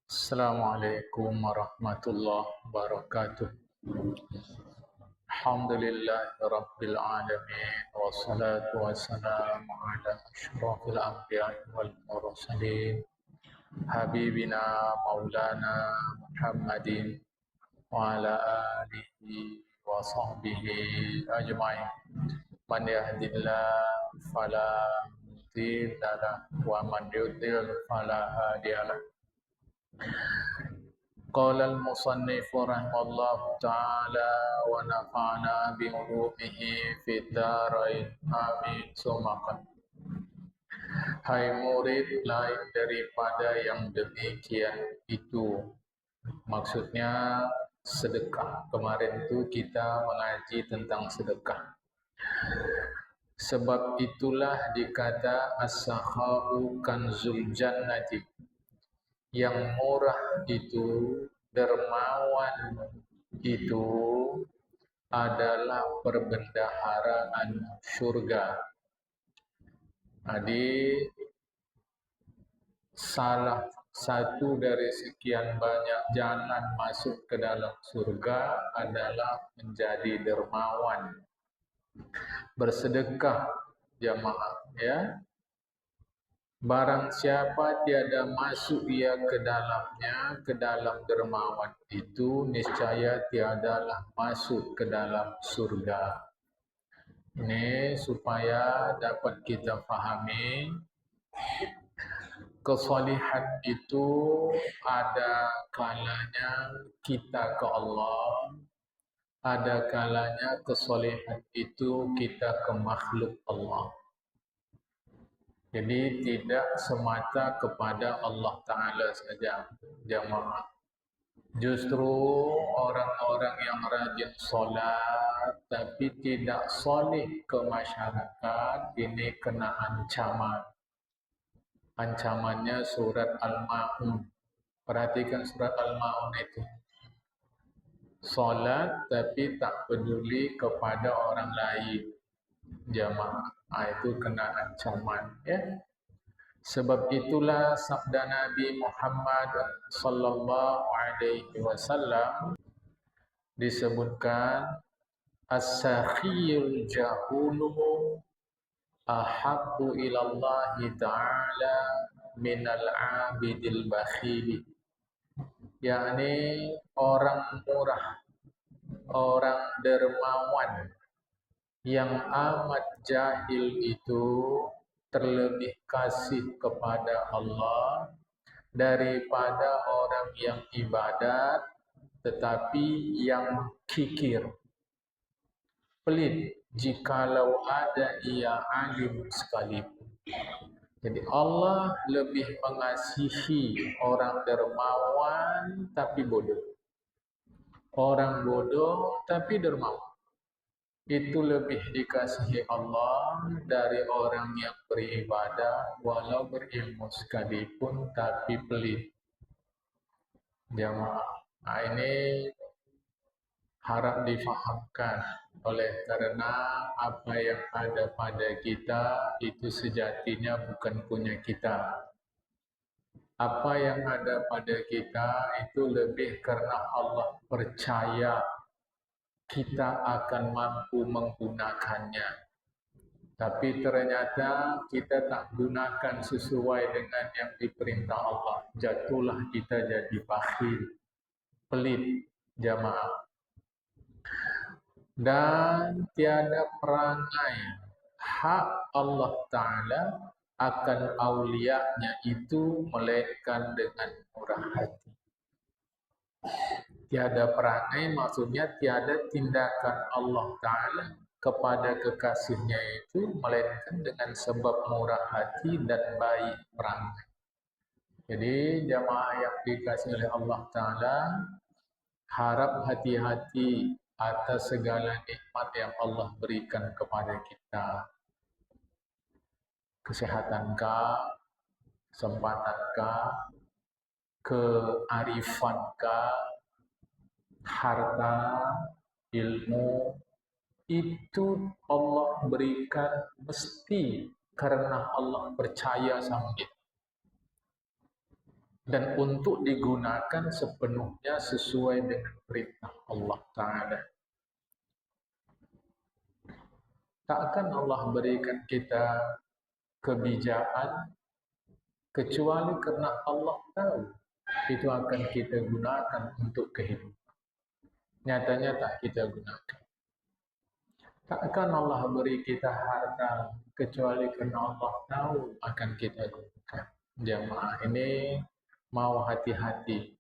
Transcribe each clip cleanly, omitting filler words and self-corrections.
Assalamualaikum warahmatullahi wabarakatuh. Alhamdulillah Rabbil Alamin. Wassalatu wassalamu ala ashrafil anbiya wal mursalin. Habibina maulana Muhammadin wa ala alihi wa sahbihi ajma'in. Man yahdillah fala mudilla lahu wa man yudlil fala hadiyalah. قال المصنف رحمه الله تعالى ونفعنا بعلومه في الدارين آمين ثم قال. Hai murid, lain daripada yang demikian itu, maksudnya sedekah. Kemarin itu kita mengaji tentang sedekah. Sebab itulah dikata as-sakha'u kanzul jannati, yang murah itu, dermawan itu adalah perbendaharaan surga. Jadi salah satu dari sekian banyak jalan masuk ke dalam surga adalah menjadi dermawan, bersedekah jamaah ya. Barang siapa tiada masuk ia ke dalamnya, ke dalam dermawan itu, niscaya tiadalah masuk ke dalam surga. Ini supaya dapat kita fahami, kesalihan itu ada kalanya kita ke Allah, ada kalanya kesalihan itu kita ke makhluk Allah. Jadi tidak semata kepada Allah Ta'ala saja, jamaah. Justru orang-orang yang rajin solat tapi tidak soleh ke masyarakat, ini kena ancaman. Ancamannya surat Al-Ma'un. Perhatikan surat Al-Ma'un itu. Solat tapi tak peduli kepada orang lain, jamaah. Itu kena ancaman ya. Sebab itulah sabda Nabi Muhammad sallallahu alaihi wasallam disebutkan as-sakhiyul jahulu ahabbu ilallahi ta'ala minal abidil bakhili. yakni orang murah, orang dermawan yang amat jahil itu terlebih kasih kepada Allah daripada orang yang ibadat tetapi yang kikir, pelit jikalau ada ia alim sekalipun. Jadi Allah lebih mengasihi orang dermawan tapi bodoh, orang bodoh tapi dermawan. Itu lebih dikasihi Allah dari orang yang beribadah walau berilmu sekalipun tapi pelit. Jamaah, ini harap difahamkan, oleh karena apa yang ada pada kita itu sejatinya bukan punya kita. Apa yang ada pada kita itu lebih karena Allah percaya kita akan mampu menggunakannya. Tapi ternyata kita tak gunakan sesuai dengan yang diperintah Allah. Jatuhlah kita jadi bakhil, pelit, jamaah. Dan tiada perangai hak Allah Ta'ala akan aulianya itu melainkan dengan murah hati. Tiada perangai maksudnya tiada tindakan Allah Ta'ala kepada kekasihnya itu melainkan dengan sebab murah hati dan baik perangai. Jadi jamaah yang dikasihi oleh Allah Ta'ala, harap hati-hati atas segala nikmat yang Allah berikan kepada kita. Kesehatankah, kesempatankah, kearifankah, harta, ilmu, itu Allah berikan mesti karena Allah percaya sama kita. dan untuk digunakan sepenuhnya sesuai dengan perintah Allah Ta'ala. Tak akan Allah berikan kita kebijakan kecuali karena Allah tahu itu akan kita gunakan untuk kehidupan. Nyatanya tak kita gunakan. Tak akan Allah beri kita harta kecuali karena Allah tahu akan kita gunakan. Jamaah ini mau hati-hati.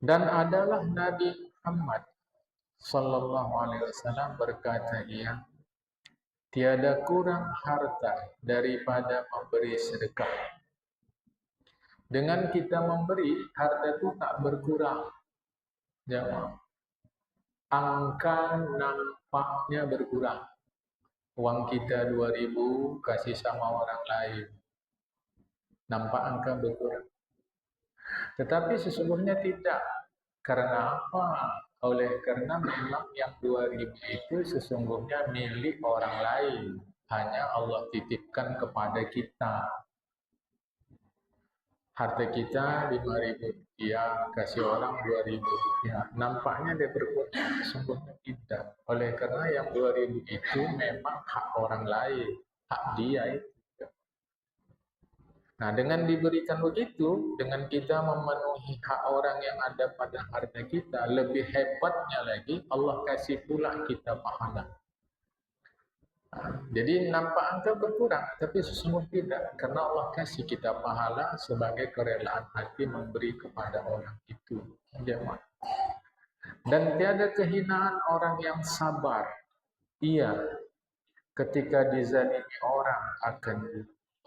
Dan adalah Nabi Muhammad Sallallahu Alaihi Wasallam berkata, tiada kurang harta daripada memberi sedekah. Dengan kita memberi, harta itu tak berkurang. Jamaah. Angka nampaknya berkurang. Uang kita 2.000 kasih sama orang lain. Nampak angka berkurang. Tetapi sesungguhnya tidak. Karena apa? Karena memang yang 2.000 itu sesungguhnya milik orang lain. Hanya Allah titipkan kepada kita. Harta kita 5.000 rupiah, kasih orang 2.000 rupiah. Nampaknya dia berkurang, sesungguhnya tidak. Oleh karena yang 2.000 itu memang hak orang lain, hak dia itu. Nah, dengan diberikan begitu, dengan kita memenuhi hak orang yang ada pada harta kita, lebih hebatnya lagi, Allah kasih pula kita pahala. Jadi nampak angka berkurang, tapi sesungguhnya tidak, karena Allah kasih kita pahala sebagai kerelaan hati memberi kepada orang itu. Dan tiada kehinaan orang yang sabar. Ia ketika dizalimi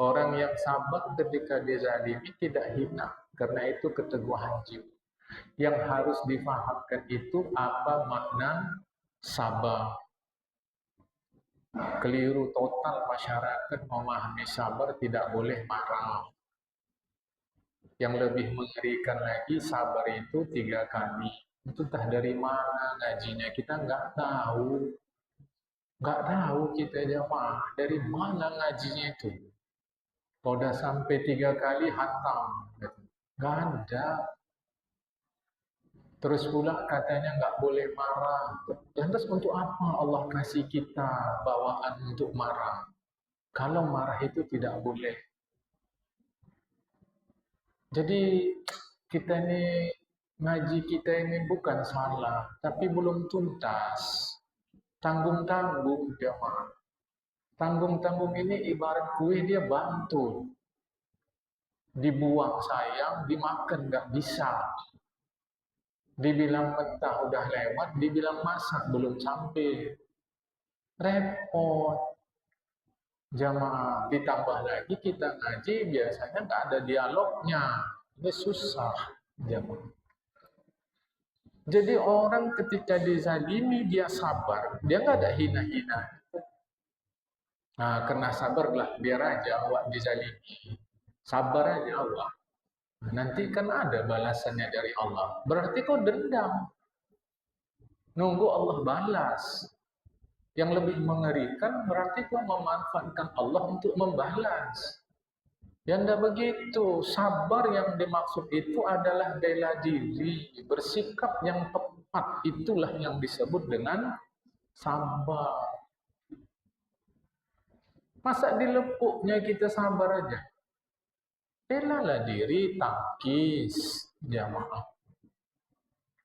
orang yang sabar ketika dizalimi tidak hina, karena itu keteguhan jiwa. Yang harus difahamkan itu apa makna sabar. Keliru total masyarakat memahami sabar tidak boleh marah. Yang lebih mengerikan lagi, sabar itu 3 kali. Itu entah dari mana ngajinya, kita nggak tahu. Nggak tahu kita jamaah, dari mana ngajinya itu. Udah sampai 3 kali hatam. Nggak ada. Terus pula katanya nggak boleh marah. Lantas untuk apa Allah kasih kita bawaan untuk marah? Kalau marah itu tidak boleh. Jadi kita ini, ngaji kita ini bukan salah, tapi belum tuntas. Tanggung-tanggung jemaah. Tanggung-tanggung ini ibarat kue, dia bantul. Dibuang sayang, dimakan nggak bisa. Dibilang mentah udah lewat, dibilang masak belum sampai. Repot. Jamaah, ditambah lagi kita ngaji biasanya nggak ada dialognya. Ini susah, jamaah. Jadi orang ketika dizalimi dia sabar, dia nggak ada hina-hina. Nah, kena sabarlah, biar aja awak dizalimi. Sabar aja Allah. Nanti kan ada balasannya dari Allah. Berarti kau dendam. Nunggu Allah balas. Yang lebih mengerikan berarti kau memanfaatkan Allah untuk membalas. Yang tidak begitu. Sabar yang dimaksud itu adalah bela diri. Bersikap yang tepat. Itulah yang disebut dengan sabar. Masa dilepuknya kita sabar aja? Belalah diri, tangkis, jamaah.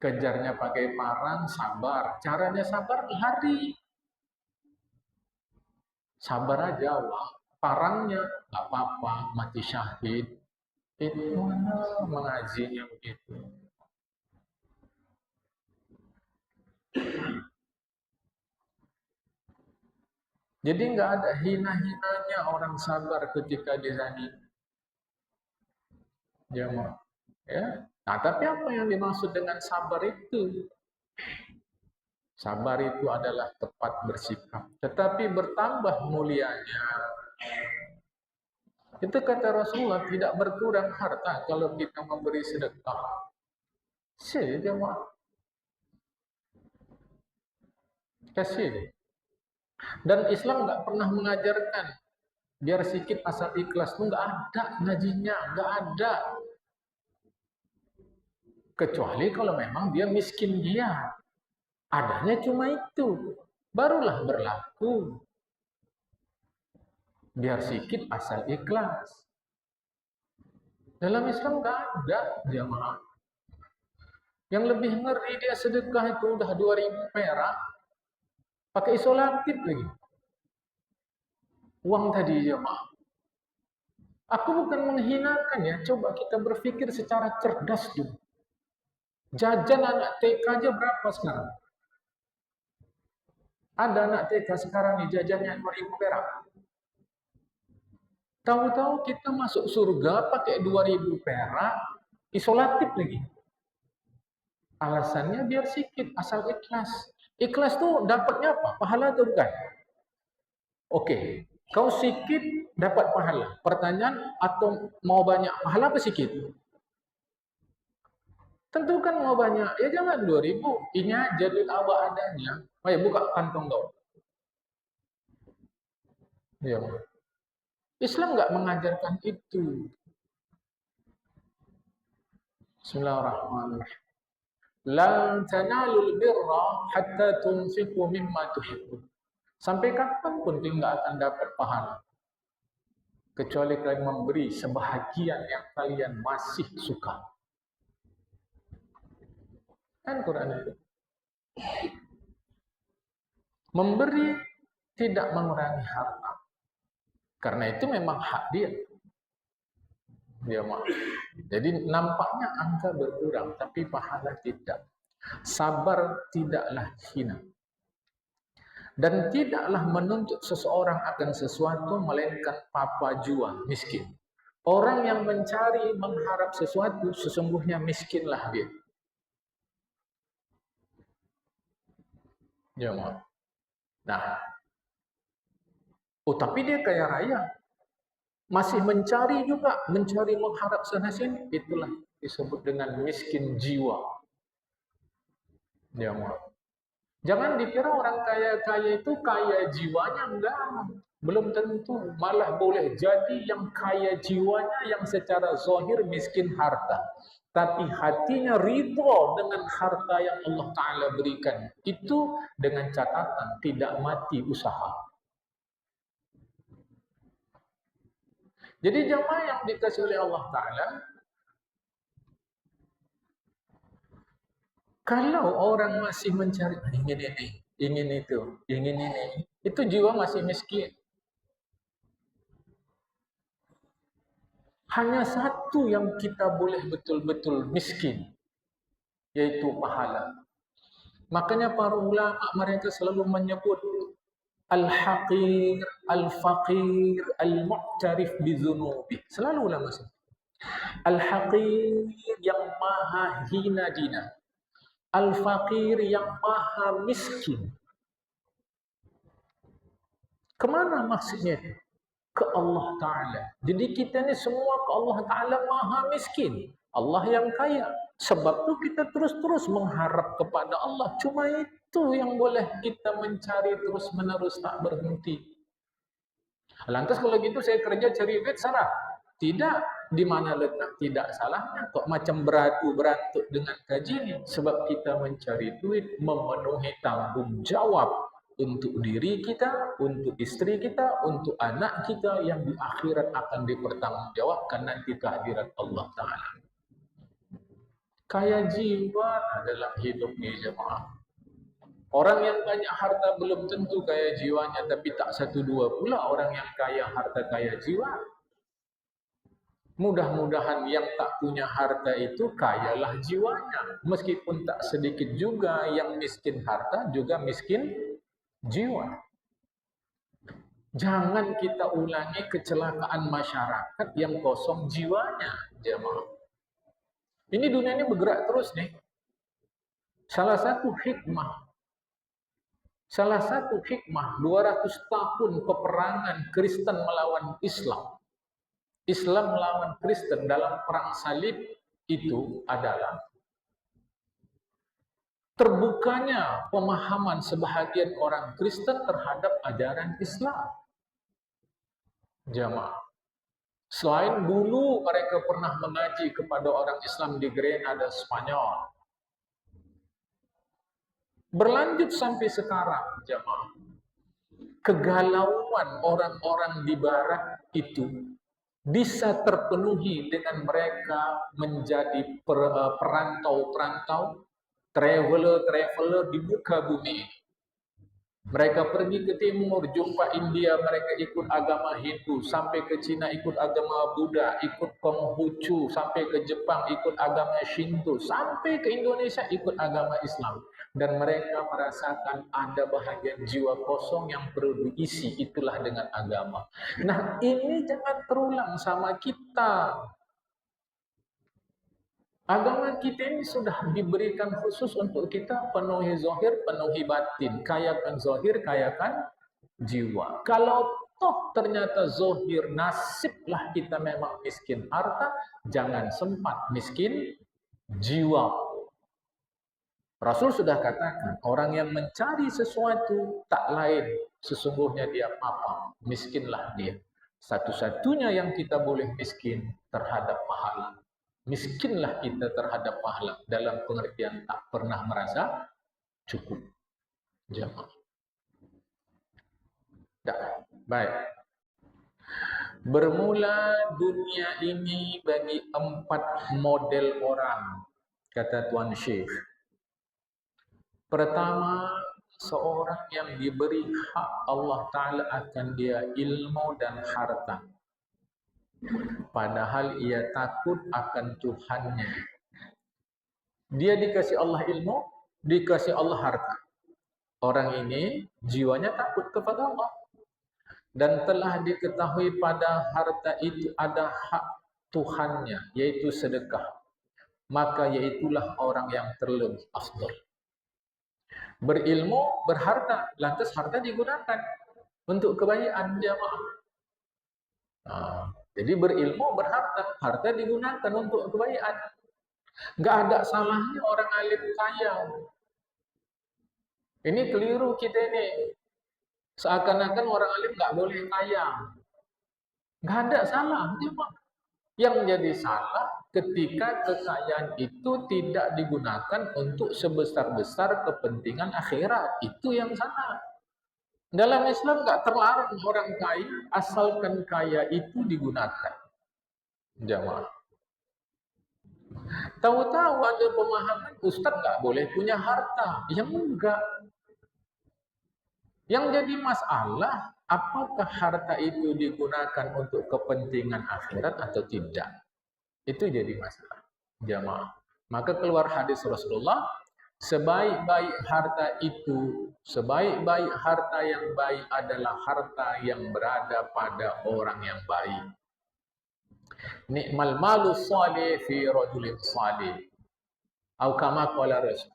Kejarnya pakai parang, sabar. Caranya sabar, lari. Sabar aja Allah. Parangnya, gak apa-apa, mati syahid. Itu mana mengajinya begitu. Jadi nggak ada hina-hinanya orang sabar ketika dizalimi. Jamaah. Ya. Nah, tapi apa yang dimaksud dengan sabar itu? Sabar itu adalah tepat bersikap, tetapi bertambah mulianya. Itu kata Rasulullah, tidak berkurang harta kalau kita memberi sedekah. Jemaah. Kasih. Dan Islam nggak pernah mengajarkan Biar sikit asal ikhlas tuh nggak ada ngajinya, nggak ada. Kecuali kalau memang dia miskin dia. Adanya cuma itu. Barulah berlaku. Biar sikit asal ikhlas. Dalam Islam nggak ada jamaah. Yang lebih ngeri dia sedekah itu udah 2.000 perak. Pakai isolatif lagi. Uang tadi jamaah. Aku bukan menghinakan ya. Coba kita berpikir secara cerdas dulu. Jajan anak TK aja berapa sekarang? Ada anak TK sekarang nih jajannya 2.000 perak. Tahu-tahu kita masuk surga pakai 2.000 perak, isolatif lagi. Alasannya biar sikit, asal ikhlas. Ikhlas tuh dapatnya apa? Pahala atau bukan? Oke, kau sikit dapat pahala. Pertanyaan, atau mau banyak pahala apa sikit? Tentu kan mau banyak. Ya jangan 2.000. Ini aja duit abah adanya. Ayo buka kantong kau. Ya. Islam nggak mengajarkan itu. Bismillahirrahmanirrahim. Lan tanalul birra hatta tunfiqu mimma tuhibbun. Sampai kapanpun kalian nggak akan dapat pahala kecuali kalian memberi sebahagian yang kalian masih suka. Kan Quran itu. Memberi tidak mengurangi harta. Karena itu memang hak dia. Dia mau. Jadi nampaknya angka berkurang tapi pahala tidak. Sabar tidaklah hina. Dan tidaklah menuntut seseorang akan sesuatu melainkan papa jua, miskin. Orang yang mencari, mengharap sesuatu, sesungguhnya miskinlah dia. Ya, nah, tapi dia kaya raya. Masih mencari juga, mencari mengharap sana sini, itulah disebut dengan miskin jiwa. Ya, jangan dikira orang kaya-kaya itu kaya jiwanya, enggak. Belum tentu, malah boleh jadi yang kaya jiwanya yang secara zahir miskin harta. Tapi hatinya ridho dengan harta yang Allah Ta'ala berikan. Itu dengan catatan tidak mati usaha. Jadi jamaah yang dikasih oleh Allah Ta'ala, kalau orang masih mencari, ingin ini, ingin itu, ingin ini, itu jiwa masih miskin. Hanya satu yang kita boleh betul-betul miskin, yaitu pahala. Makanya para ulama mereka selalu menyebut al-haqir, al-faqir, al-mu'tarif bizunubi. Selalu ulama sebut. Al-haqir yang maha hina dina. Al-faqir yang maha miskin. Kemana maksudnya itu? Ke Allah Ta'ala. Jadi kita ni semua ke Allah Ta'ala maha miskin. Allah yang kaya. Sebab tu kita terus-terus mengharap kepada Allah. Cuma itu yang boleh kita mencari terus-menerus tak berhenti. Lantas kalau gitu saya kerja cari duit salah? Tidak. Di mana letak tidak salahnya? Kok macam beratuk dengan gajinya? Sebab kita mencari duit memenuhi tanggung jawab untuk diri kita, untuk istri kita, untuk anak kita yang di akhirat akan dipertanggungjawabkan nanti kehadirat Allah Ta'ala. Kaya jiwa adalah hidup di jemaah. Orang yang banyak harta belum tentu kaya jiwanya, tapi tak satu dua pula orang yang kaya harta kaya jiwa. Mudah-mudahan yang tak punya harta itu kayalah jiwanya. Meskipun tak sedikit juga yang miskin harta juga miskin jiwa. Jangan kita ulangi kecelakaan masyarakat yang kosong jiwanya, jemaah. Ini dunia ini bergerak terus nih. Salah satu hikmah 200 tahun peperangan Kristen melawan Islam. Islam melawan Kristen dalam perang salib itu adalah terbukanya pemahaman sebahagian orang Kristen terhadap ajaran Islam. Jamaah. Selain dulu mereka pernah mengaji kepada orang Islam di Grenada, Spanyol. Berlanjut sampai sekarang, jamaah. Kegalauan orang-orang di barat itu bisa terpenuhi dengan mereka menjadi perantau-perantau, traveler-traveler di muka bumi. Mereka pergi ke timur, jumpa India, mereka ikut agama Hindu, sampai ke Cina ikut agama Buddha, ikut Konghucu, sampai ke Jepang ikut agama Shinto, sampai ke Indonesia ikut agama Islam. Dan mereka merasakan ada bahagian jiwa kosong yang perlu diisi, itulah dengan agama. Nah, ini jangan terulang sama kita. Agama kita ini sudah diberikan khusus untuk kita penuhi zahir, penuhi batin. Kayakan zahir, kayakan jiwa. Kalau toh ternyata zahir nasiblah kita memang miskin harta, jangan sempat miskin jiwa. Rasul sudah katakan, orang yang mencari sesuatu tak lain, sesungguhnya dia apa? Miskinlah dia. Satu-satunya yang kita boleh miskin terhadap pahala. Miskinlah kita terhadap pahala dalam pengertian tak pernah merasa cukup. Jamaah. Baik. Bermula dunia ini bagi 4 model orang, kata Tuan Syekh. Pertama, seorang yang diberi hak Allah Ta'ala akan dia ilmu dan harta. Padahal ia takut akan Tuhannya. Dia dikasih Allah ilmu, dikasih Allah harta. Orang ini jiwanya takut kepada Allah. Dan telah diketahui pada harta itu ada hak Tuhannya, yaitu sedekah. Maka yaitulah orang yang terlebih afdal. Berilmu, berharta, lantas harta digunakan untuk kebaikan jamaah. Jadi berilmu, berharta, harta digunakan untuk kebaikan. Enggak ada salahnya orang alim kaya. Ini keliru kita ini. Seakan-akan orang alim enggak boleh kaya. Enggak ada salah. Yang jadi salah ketika kekayaan itu tidak digunakan untuk sebesar-besar kepentingan akhirat. Itu yang salah. Dalam Islam enggak terlarang orang kaya asalkan kaya itu digunakan. Jamaah. Tahu-tahu ada pemahaman ustaz enggak boleh punya harta. Yang enggak. Yang jadi masalah, apakah harta itu digunakan untuk kepentingan akhirat atau tidak? Itu jadi masalah. Jamaah. Maka keluar hadis Rasulullah, sebaik-baik harta itu, sebaik-baik harta yang baik adalah harta yang berada pada orang yang baik. Ni'mal malu salih fi rajulin salih. Atau kama qala Rasul.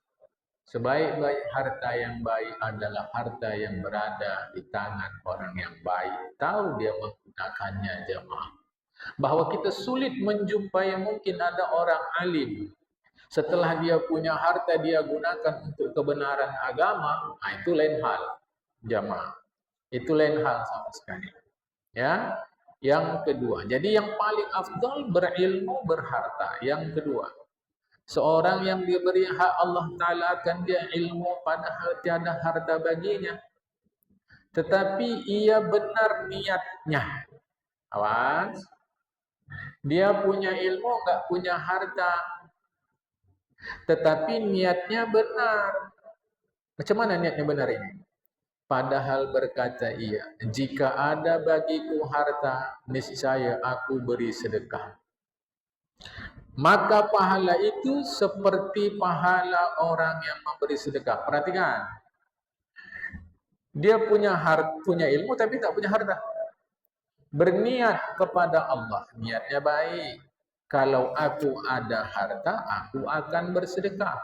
Sebaik-baik harta yang baik adalah harta yang berada di tangan orang yang baik. Tahu dia menggunakannya, jamaah. Bahwa kita sulit menjumpai mungkin ada orang alim. Setelah dia punya harta dia gunakan untuk kebenaran agama, itu lain hal, jamaah. Itu lain hal sama sekali. Ya. Yang kedua, jadi yang paling afdal berilmu, berharta. Yang kedua, seorang yang diberi hak Allah Ta'ala akan dia ilmu padahal tiada harta baginya. Tetapi ia benar niatnya. Awas. Dia punya ilmu, enggak punya harta. Tetapi niatnya benar. Macam mana niatnya benar ini? Padahal berkata ia, jika ada bagiku harta, niscaya aku beri sedekah. Maka pahala itu seperti pahala orang yang memberi sedekah. Perhatikan. Dia punya ilmu tapi tak punya harta. Berniat kepada Allah, niatnya baik. Kalau aku ada harta, aku akan bersedekah.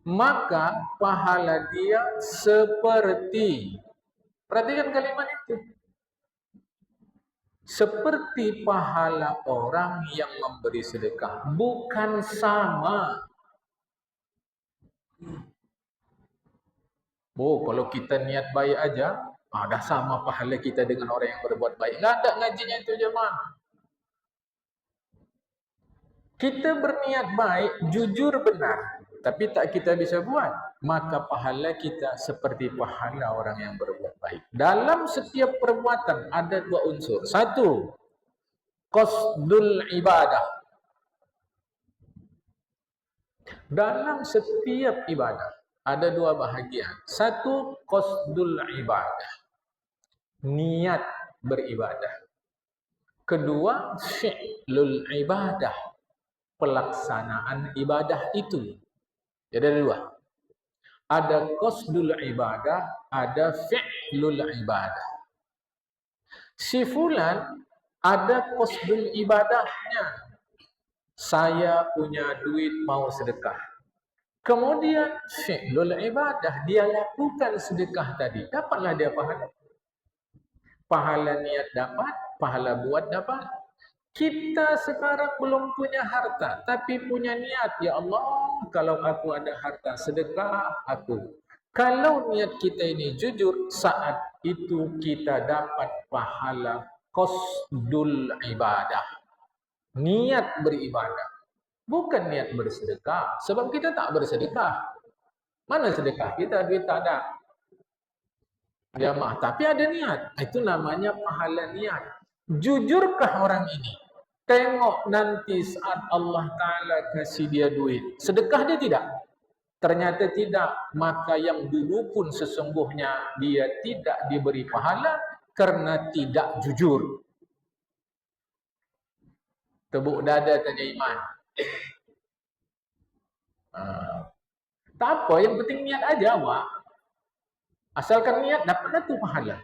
Maka pahala dia seperti, perhatikan kalimat itu, seperti pahala orang yang memberi sedekah, bukan sama. Oh, kalau kita niat baik aja, Dah sama pahala kita dengan orang yang berbuat baik. Nggak ada ngajinya itu jemaah. Kita berniat baik, jujur benar, tapi tak kita bisa buat, maka pahala kita seperti pahala orang yang berbuat baik. Dalam setiap perbuatan ada dua unsur. Satu, qasdul ibadah. Dalam setiap ibadah ada dua bahagian. Satu, qasdul ibadah, niat beribadah. Kedua, fi'lul ibadah, pelaksanaan ibadah itu. Jadi ada dua. Ada qasdul ibadah, ada fi'lul ibadah. Si fulan ada qasdul ibadahnya. Saya punya duit mau sedekah. Kemudian fi'lul ibadah, dia lakukan sedekah tadi. Dapatlah dia pahala. Pahala niat dapat, pahala buat dapat. Kita sekarang belum punya harta, tapi punya niat. Ya Allah, kalau aku ada harta, sedekah aku. Kalau niat kita ini jujur, saat itu kita dapat pahala qasdul ibadah. Niat beribadah. Bukan niat bersedekah. Sebab kita tak bersedekah. Mana sedekah? Kita duit tak ada. Jamaah, tapi ada niat. Itu namanya pahala niat. Jujurkah orang ini? Tengok nanti saat Allah Ta'ala kasih dia duit. Sedekah dia tidak? Ternyata tidak. Maka yang dulu pun sesungguhnya dia tidak diberi pahala karena tidak jujur. Tepuk dada tanya iman. Tak apa, yang penting niat aja awak. Asalkan niat dapatlah tu pahala.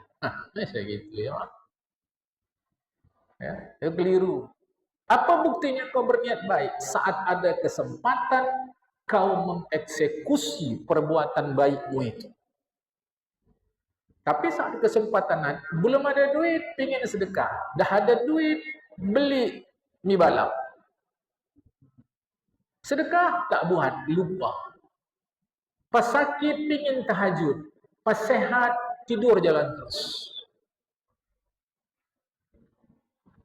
Saya gitu ya. Itu keliru. Apa buktinya kau berniat baik? Saat ada kesempatan, kau mengeksekusi perbuatan baikmu itu. Tapi saat kesempatan, belum ada duit, pingin sedekah. Dah ada duit, beli mie balap. Sedekah, tak buat, lupa. Pas sakit, pingin tahajud. Pas sehat, tidur jalan terus.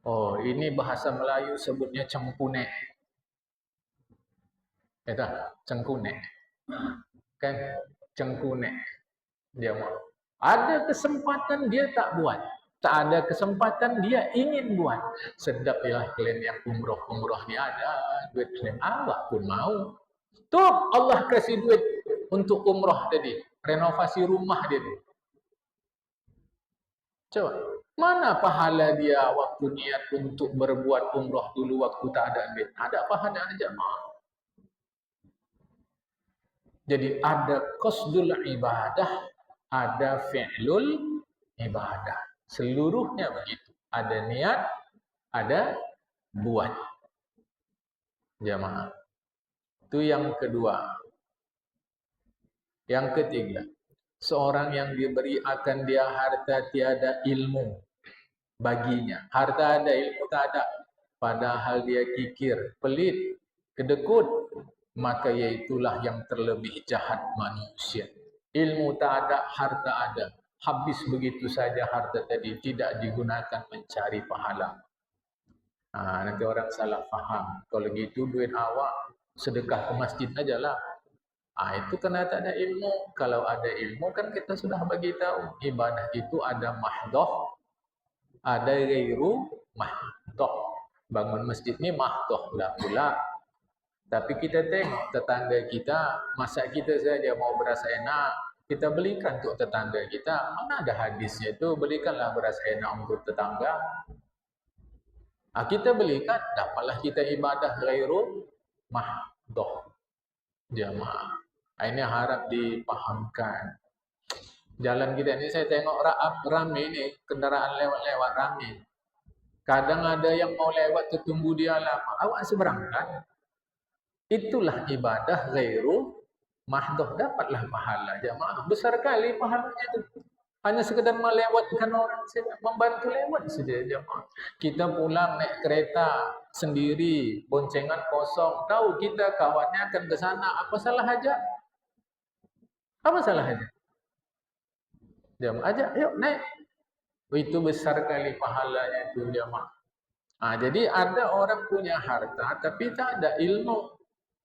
Oh, ini bahasa Melayu sebutnya cengkunek. Ya, cengkunek. Kan? Cengkunek. Dia mau. Ada kesempatan dia tak buat. Tak ada kesempatan dia ingin buat. Sedap ya kalian yang umroh ni ada duit kalian. Awak pun mau. Tuh Allah kasih duit untuk umroh tadi. Renovasi rumah dia tu. Coba. Mana pahala dia waktu niat untuk berbuat umroh dulu waktu tak ada duit? Ada pahala aja mah. Jadi ada qasdul ibadah, ada fi'lul ibadah. Seluruhnya begitu. Ada niat, ada buat. Jamaah. Itu yang kedua. Yang ketiga. Seorang yang diberi akan dia harta tiada ilmu baginya. Harta ada, ilmu tak ada. Padahal dia kikir, pelit, kedekut. Maka iaitulah yang terlebih jahat manusia. Ilmu tak ada, harta ada. Habis begitu saja harta tadi, tidak digunakan mencari pahala. Nanti orang salah faham. Kalau gitu duit awak sedekah ke masjid aja lah. Itu karena tak ada ilmu. Kalau ada ilmu kan kita sudah bagi tahu. Ibadah itu ada mahdoh, ada ghairu mahdoh. Bangun masjid ni mahdoh lah pula. Tapi kita tengok tetangga kita, masak kita saja mau beras enak, kita belikan untuk tetangga kita. Mana ada hadisnya itu, belikanlah beras enak untuk tetangga. Kita belikan, dapatlah kita ibadah ghairu mahdoh. Jamaah. Ini harap dipahamkan. Jalan kita ini saya tengok ramai ni, kendaraan lewat-lewat ramai. Kadang ada yang mau lewat tertunggu dia lama. Awak seberang kan? Itulah ibadah ghairu mahdoh, dapatlah pahala. Jamaah besar kali pahalanya itu. Hanya sekedar melewatkan orang saja, membantu lewat saja jemaah. Kita pulang naik kereta sendiri, boncengan kosong, tahu kita kawannya akan ke sana, apa salah aja? Apa salah aja? Jamaah, ajak, yuk naik. Itu besar kali pahalanya itu jamaah. Jadi ada orang punya harta tapi tak ada ilmu.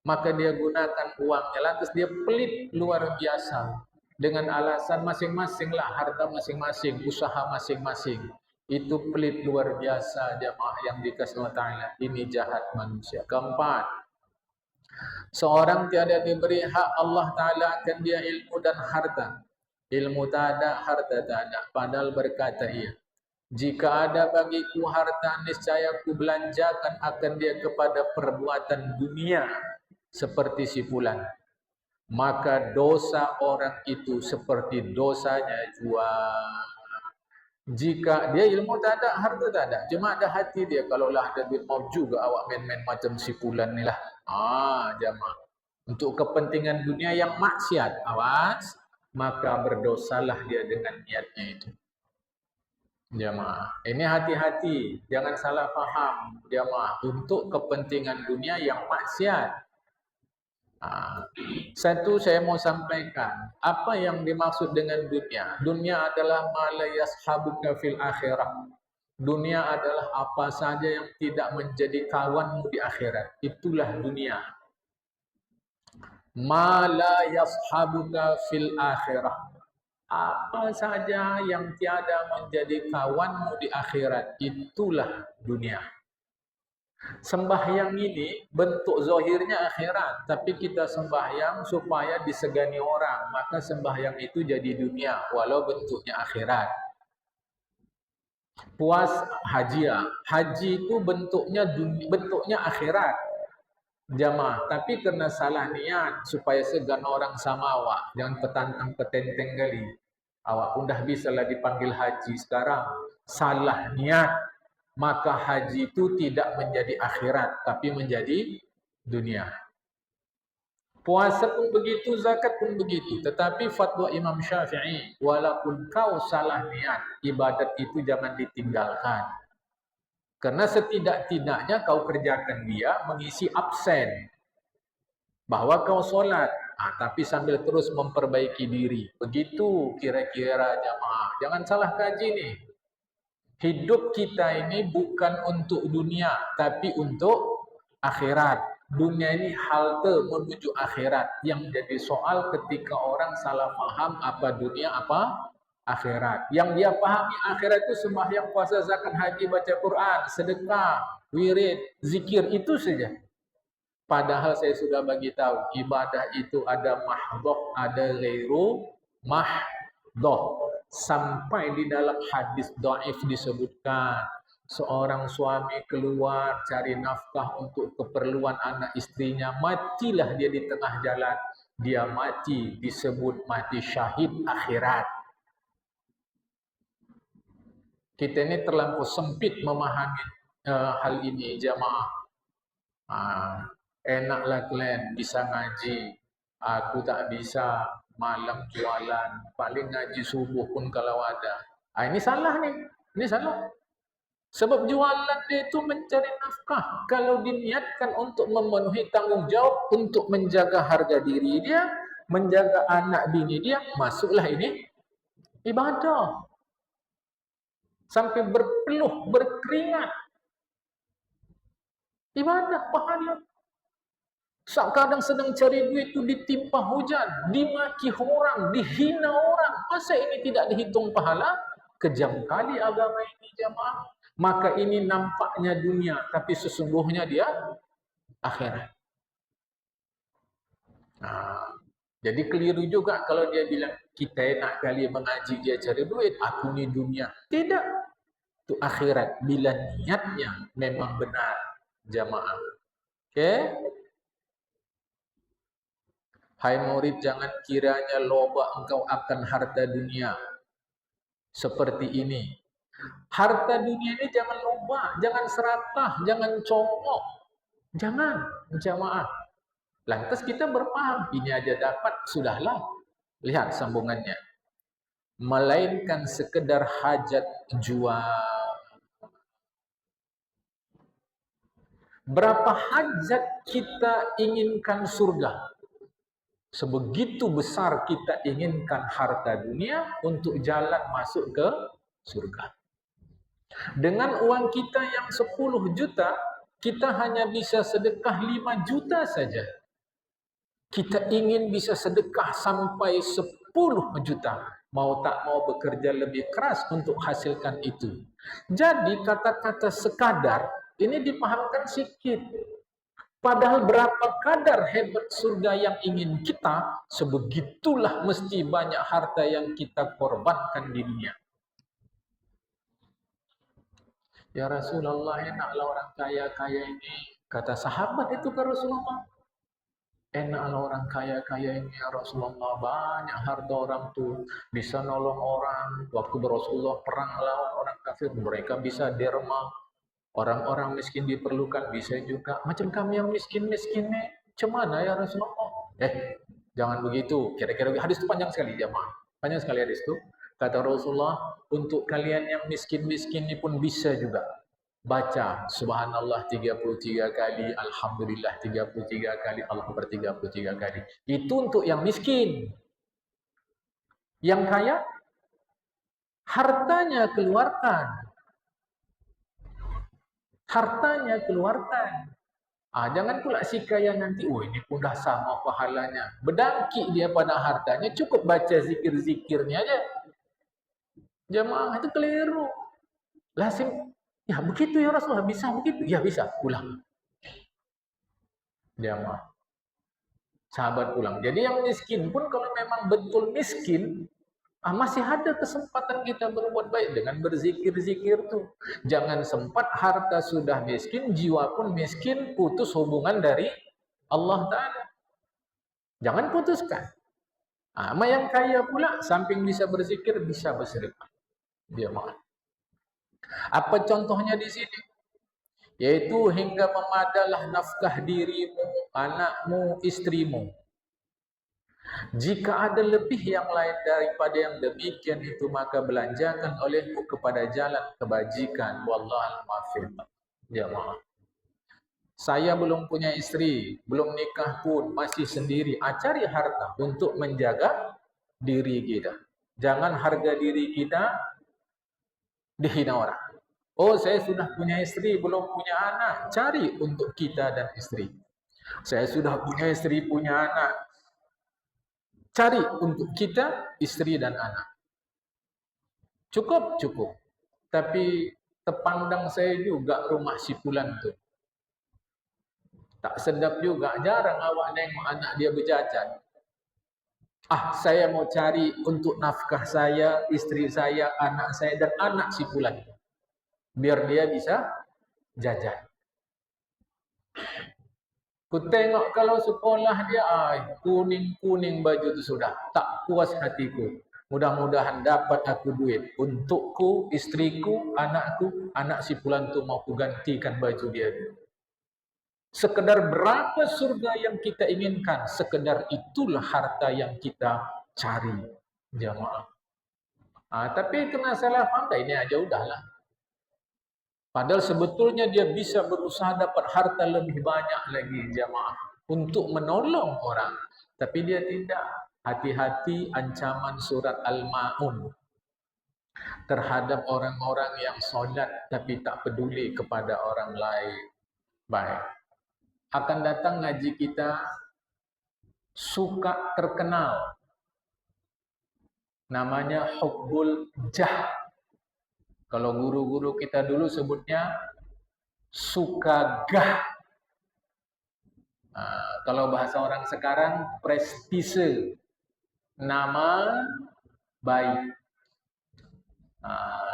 Maka dia gunakan uangnya, lantas dia pelit luar biasa. Dengan alasan masing-masing lah, harta masing-masing, usaha masing-masing. Itu pelit luar biasa jamaah yang dikasihi Allah Ta'ala. Ini jahat manusia. Keempat, seorang tiada diberi hak Allah Ta'ala akan dia ilmu dan harta. Ilmu tak ada, harta tak ada. Padahal berkata ia, jika ada bagiku harta, niscaya ku belanjakan akan dia kepada perbuatan dunia seperti si fulan. Maka dosa orang itu seperti dosanya jual. Jika dia ilmu tak ada, harta tak ada, cuma ada hati dia. Kalaulah ada duit, mau juga awak main-main macam si fulan ni lah. Jamaah. Untuk kepentingan dunia yang maksiat, awas, maka berdosalah dia dengan niatnya itu. Jamaah, ini hati-hati, jangan salah faham jamaah, untuk kepentingan dunia yang maksiat. Satu saya mau sampaikan, apa yang dimaksud dengan dunia? Dunia adalah ma la yashabuka fil akhirah. Dunia adalah apa saja yang tidak menjadi kawanmu di akhirat. Itulah dunia. Ma la yashabuka fil akhirah. Apa saja yang tiada menjadi kawanmu di akhirat, itulah dunia. Sembahyang ini bentuk zahirnya akhirat, tapi kita sembahyang supaya disegani orang, maka sembahyang itu jadi dunia, walau bentuknya akhirat. Puas haji, haji itu bentuknya akhirat, jamaah, tapi karena salah niat supaya segan orang sama awak, jangan petantang petenteng kali. Awak pun dah bisalah dipanggil haji sekarang. Salah niat, maka haji itu tidak menjadi akhirat, tapi menjadi dunia. Puasa pun begitu, zakat pun begitu. Tetapi fatwa Imam Syafi'i, walaupun kau salah niat, ibadat itu jangan ditinggalkan. Karena setidak-tidaknya kau kerjakan dia mengisi absen. Bahwa kau solat, tapi sambil terus memperbaiki diri. Begitu kira-kira jamaah. Jangan salah kaji nih. Hidup kita ini bukan untuk dunia, tapi untuk akhirat. Dunia ini halte menuju akhirat. Yang jadi soal ketika orang salah paham apa dunia, apa akhirat. Yang dia pahami akhirat itu sembahyang, puasa, zakat, haji, baca Quran, sedekah, wirid, zikir, itu saja. Padahal saya sudah bagi tahu, ibadah itu ada mahdhah, ada ghairu mahdhah. Sampai di dalam hadis dhaif disebutkan, seorang suami keluar cari nafkah untuk keperluan anak istrinya, matilah dia di tengah jalan. Dia mati, disebut mati syahid akhirat. Kita ini terlampau sempit memahami hal ini jamaah. Enaklah kalian bisa ngaji, aku tak bisa, malam jualan, paling ngaji subuh pun kalau ada. Ini salah nih, ini salah. Sebab jualan dia itu mencari nafkah. Kalau diniatkan untuk memenuhi tanggung jawab, untuk menjaga harga diri dia, menjaga anak bini dia, masuklah ini ibadah. Sampai berpeluh, berkeringat. Ibadah, pahala. Kadang sedang cari duit itu ditimpa hujan, dimaki orang, dihina orang. Masa ini tidak dihitung pahala? Kejam kali agama ini jamaah. Maka ini nampaknya dunia, tapi sesungguhnya dia akhirat. Jadi keliru juga kalau dia bilang, kita enak kali mengaji, dia cari duit, aku ini dunia. Tidak, itu akhirat. Bila niatnya memang benar jamaah. Oke? Hai murid, jangan kiranya loba engkau akan harta dunia seperti ini. Harta dunia ini jangan loba, jangan serakah, jangan congok. Jangan, jamaah. Lantas kita berpaham, ini aja dapat, sudahlah. Lihat sambungannya. Melainkan sekedar hajat jual. Berapa hajat kita inginkan surga? Sebegitu besar kita inginkan harta dunia untuk jalan masuk ke surga. Dengan uang kita yang 10 juta, kita hanya bisa sedekah 5 juta saja. Kita ingin bisa sedekah sampai 10 juta. Mau tak mau bekerja lebih keras untuk hasilkan itu. Jadi kata-kata sekadar ini dipahamkan sikit. Padahal berapa kadar hebat surga yang ingin kita, sebegitulah mesti banyak harta yang kita korbankan di dunia. Ya Rasulullah, enaklah orang kaya-kaya ini. Kata sahabat itu ke Rasulullah. Enaklah orang kaya-kaya ini ya Rasulullah. Banyak harta orang tuh. Bisa nolong orang. Waktu Rasulullah perang lawan orang kafir, mereka bisa derma. Orang-orang miskin diperlukan, bisa juga. Macam kami yang miskin-miskin nih, cemana ya Rasulullah? Jangan begitu. Kira-kira hadis itu panjang sekali jemaah. Panjang sekali hadis itu. Kata Rasulullah, untuk kalian yang miskin-miskin ini pun bisa juga. Baca subhanallah 33 kali, alhamdulillah 33 kali, Allahu Akbar 33 kali. Itu untuk yang miskin. Yang kaya, hartanya keluarkan. Hartanya keluarkan. Jangan pula si kaya nanti, ini pun dah sama pahalanya. Berdangkit dia pada hartanya, cukup baca zikir-zikirnya aja. Jemaah itu keliru. Lazim, ya begitu ya Rasulullah, bisa begitu? Ya bisa, ulang. Jemaah. Sahabat ulang. Jadi yang miskin pun kalau memang betul miskin, masih ada kesempatan kita berbuat baik dengan berzikir-zikir tuh. Jangan sempat harta sudah miskin, jiwa pun miskin, putus hubungan dari Allah Ta'ala. Jangan putuskan. Yang kaya pula, samping bisa berzikir, bisa bersedekah. Dia maaf. Apa contohnya di sini? Yaitu hingga memadalah nafkah dirimu, anakmu, istrimu. Jika ada lebih yang lain daripada yang demikian itu, maka belanjakan olehmu kepada jalan kebajikan. Wallahul muwaffiq. Jemaah. Saya belum punya istri, belum nikah pun, masih sendiri. Cari harta untuk menjaga diri kita. Jangan harga diri kita dihina orang. Oh, saya sudah punya istri, belum punya anak. Cari untuk kita dan istri. Saya sudah punya istri, punya anak. Cari untuk kita, istri dan anak. Cukup. Tapi terpandang saya juga rumah si Fulan tu. Tak sedap juga. Jarang awak nengok anak dia berjajan. Saya mau cari untuk nafkah saya, istri saya, anak saya, dan anak si Fulan. Biar dia bisa jajan. Ku tengok kalau sekolah dia, kuning-kuning baju itu sudah. Tak puas hatiku. Mudah-mudahan dapat aku duit. Untukku, istriku, anakku, anak si Fulan tu mau ku gantikan baju dia. Sekedar berapa surga yang kita inginkan, sekedar itulah harta yang kita cari. Jamaah. Tapi kena salah faham, ini aja udahlah. Padahal sebetulnya dia bisa berusaha dapat harta lebih banyak lagi, jamaah, untuk menolong orang. Tapi dia tidak. Hati-hati ancaman surat Al-Ma'un terhadap orang-orang yang solat tapi tak peduli kepada orang lain. Baik. Akan datang ngaji kita suka terkenal. Namanya hubbul jah. Kalau guru-guru kita dulu sebutnya suka gah. Kalau bahasa orang sekarang prestise. Nama baik.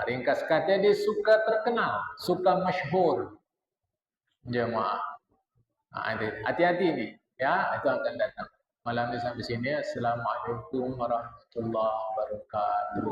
Ringkas katanya dia suka terkenal, suka masyhur. Jemaah. Hati-hati ini, ya, itu akan datang. Malam ini sampai sini. Assalamualaikum warahmatullahi wabarakatuh.